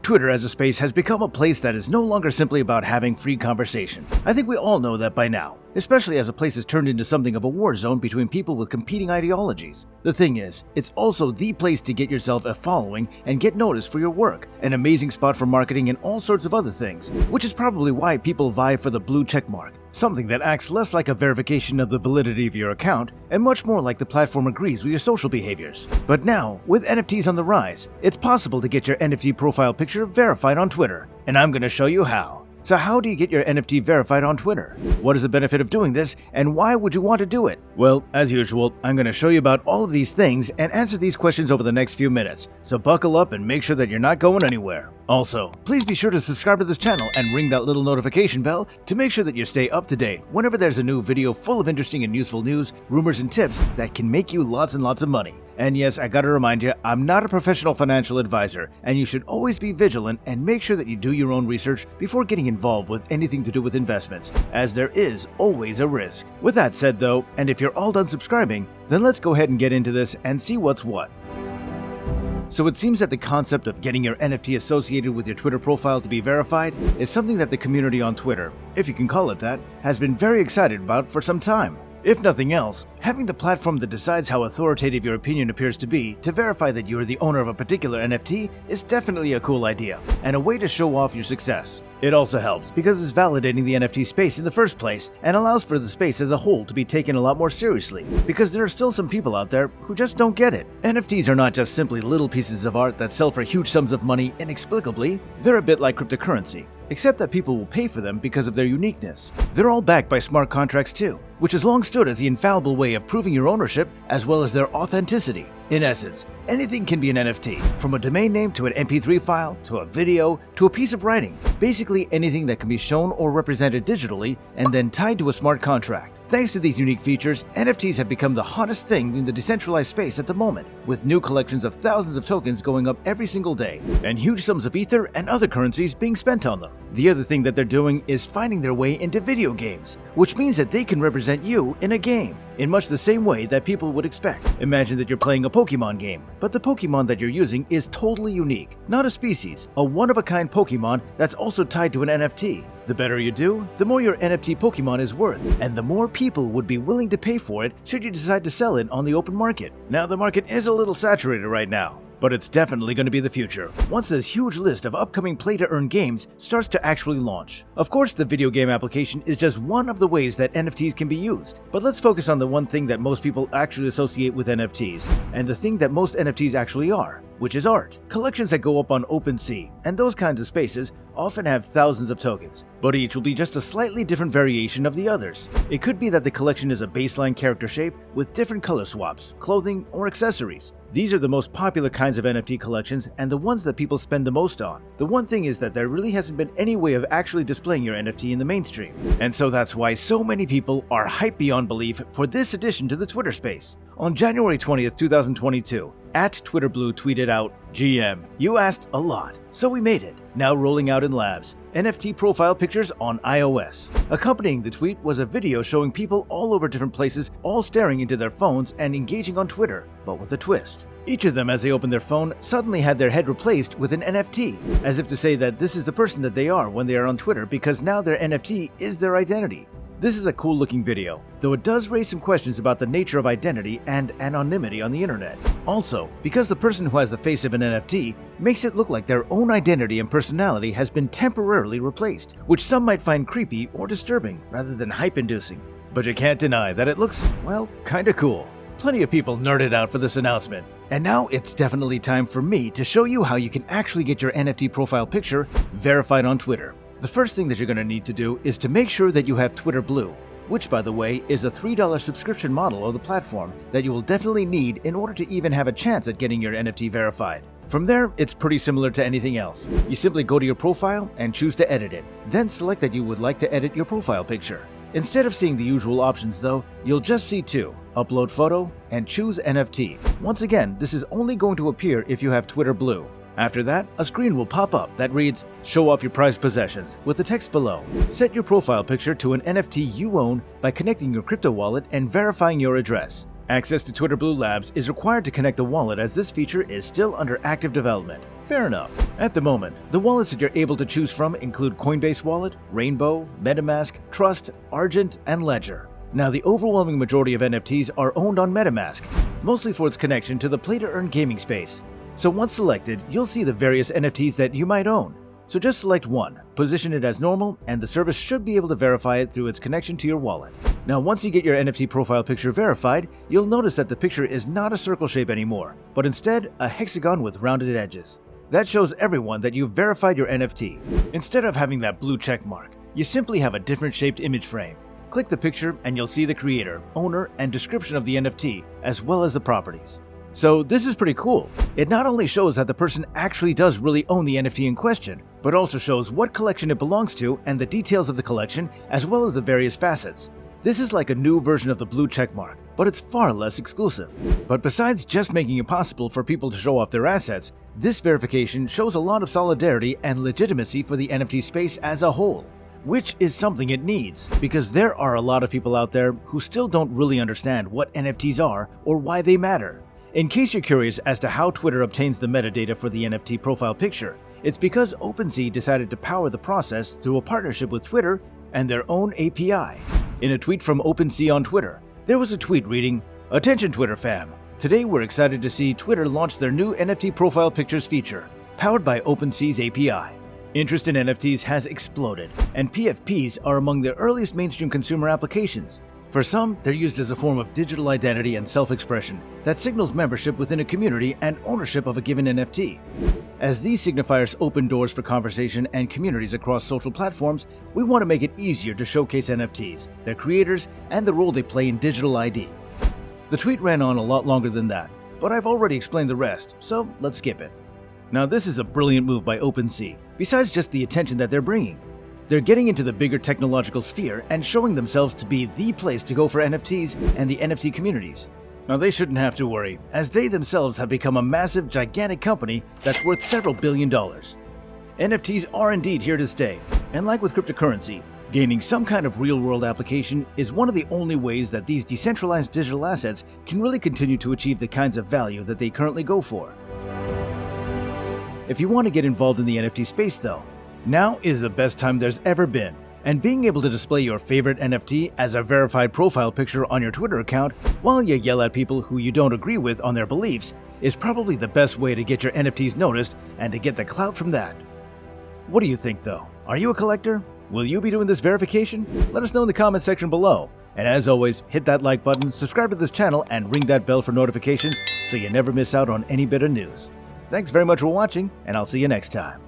Twitter as a space has become a place that is no longer simply about having free conversation. I think we all know that by now, especially as a place has turned into something of a war zone between people with competing ideologies. The thing is, it's also the place to get yourself a following and get noticed for your work, an amazing spot for marketing and all sorts of other things, which is probably why people vie for the blue checkmark, something that acts less like a verification of the validity of your account and much more like the platform agrees with your social behaviors. But now, with NFTs on the rise, it's possible to get your NFT profile picture verified on Twitter, and I'm going to show you how. So how do you get your NFT verified on Twitter? What is the benefit of doing this, and why would you want to do it? Well, as usual, I'm going to show you about all of these things and answer these questions over the next few minutes, so buckle up and make sure that you're not going anywhere. Also, please be sure to subscribe to this channel and ring that little notification bell to make sure that you stay up to date whenever there's a new video full of interesting and useful news, rumors, and tips that can make you lots and lots of money. And yes, I gotta remind you, I'm not a professional financial advisor, and you should always be vigilant and make sure that you do your own research before getting involved with anything to do with investments, as there is always a risk. With that said though, and if you're all done subscribing, then let's go ahead and get into this and see what's what. So it seems that the concept of getting your NFT associated with your Twitter profile to be verified is something that the community on Twitter, if you can call it that, has been very excited about for some time. If nothing else, having the platform that decides how authoritative your opinion appears to be to verify that you are the owner of a particular NFT is definitely a cool idea, and a way to show off your success. It also helps because it's validating the NFT space in the first place and allows for the space as a whole to be taken a lot more seriously, because there are still some people out there who just don't get it. NFTs are not just simply little pieces of art that sell for huge sums of money inexplicably, they're a bit like cryptocurrency, except that people will pay for them because of their uniqueness. They're all backed by smart contracts too, which has long stood as the infallible way of proving your ownership as well as their authenticity. In essence, anything can be an NFT, from a domain name to an MP3 file, to a video, to a piece of writing. Basically anything that can be shown or represented digitally and then tied to a smart contract. Thanks to these unique features, NFTs have become the hottest thing in the decentralized space at the moment, with new collections of thousands of tokens going up every single day, and huge sums of Ether and other currencies being spent on them. The other thing that they're doing is finding their way into video games, which means that they can represent you in a game, in much the same way that people would expect. Imagine that you're playing a Pokemon game, but the Pokemon that you're using is totally unique, not a species, a one-of-a-kind Pokemon that's also tied to an NFT. The better you do, the more your NFT Pokemon is worth, and the more people would be willing to pay for it should you decide to sell it on the open market. Now, the market is a little saturated right now, but it's definitely going to be the future once this huge list of upcoming play-to-earn games starts to actually launch. Of course, the video game application is just one of the ways that NFTs can be used, but let's focus on the one thing that most people actually associate with NFTs, and the thing that most NFTs actually are, which is art. Collections that go up on OpenSea and those kinds of spaces often have thousands of tokens, but each will be just a slightly different variation of the others. It could be that the collection is a baseline character shape with different color swaps, clothing, or accessories. These are the most popular kinds of NFT collections and the ones that people spend the most on. The one thing is that there really hasn't been any way of actually displaying your NFT in the mainstream, and so that's why so many people are hyped beyond belief for this addition to the Twitter space. On January 20th, 2022, @TwitterBlue tweeted out, "GM, you asked a lot, so we made it. Now rolling out in labs, NFT profile pictures on iOS." Accompanying the tweet was a video showing people all over different places all staring into their phones and engaging on Twitter, but with a twist. Each of them, as they opened their phone, suddenly had their head replaced with an NFT, as if to say that this is the person that they are when they are on Twitter because now their NFT is their identity. This is a cool looking video, though it does raise some questions about the nature of identity and anonymity on the internet. Also, because the person who has the face of an NFT makes it look like their own identity and personality has been temporarily replaced, which some might find creepy or disturbing rather than hype-inducing. But you can't deny that it looks, well, kinda cool. Plenty of people nerded out for this announcement. And now it's definitely time for me to show you how you can actually get your NFT profile picture verified on Twitter. The first thing that you're going to need to do is to make sure that you have Twitter Blue, which by the way is a $3 subscription model of the platform that you will definitely need in order to even have a chance at getting your NFT verified. From there, it's pretty similar to anything else. You simply go to your profile and choose to edit it, then select that you would like to edit your profile picture. Instead of seeing the usual options though, you'll just see two: upload photo and choose NFT. Once again, this is only going to appear if you have Twitter Blue. After that, a screen will pop up that reads, "Show off your prized possessions," with the text below. Set your profile picture to an NFT you own by connecting your crypto wallet and verifying your address. Access to Twitter Blue Labs is required to connect the wallet as this feature is still under active development. Fair enough. At the moment, the wallets that you're able to choose from include Coinbase Wallet, Rainbow, MetaMask, Trust, Argent, and Ledger. Now, the overwhelming majority of NFTs are owned on MetaMask, mostly for its connection to the play-to-earn gaming space. So once selected, you'll see the various NFTs that you might own. So just select one, position it as normal, and the service should be able to verify it through its connection to your wallet. Now, once you get your NFT profile picture verified, you'll notice that the picture is not a circle shape anymore, but instead a hexagon with rounded edges. That shows everyone that you've verified your NFT. Instead of having that blue check mark, you simply have a different shaped image frame. Click the picture and you'll see the creator, owner, and description of the NFT, as well as the properties. So this is pretty cool. It not only shows that the person actually does really own the NFT in question, but also shows what collection it belongs to and the details of the collection, as well as the various facets. This is like a new version of the blue checkmark, but it's far less exclusive. But besides just making it possible for people to show off their assets, this verification shows a lot of solidarity and legitimacy for the NFT space as a whole, which is something it needs, because there are a lot of people out there who still don't really understand what NFTs are or why they matter. In case you're curious as to how Twitter obtains the metadata for the NFT profile picture, it's because OpenSea decided to power the process through a partnership with Twitter and their own API. In a tweet from OpenSea on Twitter, there was a tweet reading, "Attention Twitter fam, today we're excited to see Twitter launch their new NFT profile pictures feature, powered by OpenSea's API. Interest in NFTs has exploded, and PFPs are among the earliest mainstream consumer applications. For some, they're used as a form of digital identity and self-expression that signals membership within a community and ownership of a given NFT. As these signifiers open doors for conversation and communities across social platforms, we want to make it easier to showcase NFTs, their creators, and the role they play in digital ID." The tweet ran on a lot longer than that, but I've already explained the rest, so let's skip it. Now, this is a brilliant move by OpenSea, besides just the attention that they're bringing. They're getting into the bigger technological sphere and showing themselves to be the place to go for NFTs and the NFT communities. Now, they shouldn't have to worry, as they themselves have become a massive, gigantic company that's worth several billion dollars. NFTs are indeed here to stay, and like with cryptocurrency, gaining some kind of real-world application is one of the only ways that these decentralized digital assets can really continue to achieve the kinds of value that they currently go for. If you want to get involved in the NFT space, though, now is the best time there's ever been, and being able to display your favorite NFT as a verified profile picture on your Twitter account while you yell at people who you don't agree with on their beliefs is probably the best way to get your NFTs noticed and to get the clout from that. What do you think though? Are you a collector? Will you be doing this verification? Let us know in the comment section below. And as always, hit that like button, subscribe to this channel, and ring that bell for notifications so you never miss out on any bit of news. Thanks very much for watching, and I'll see you next time.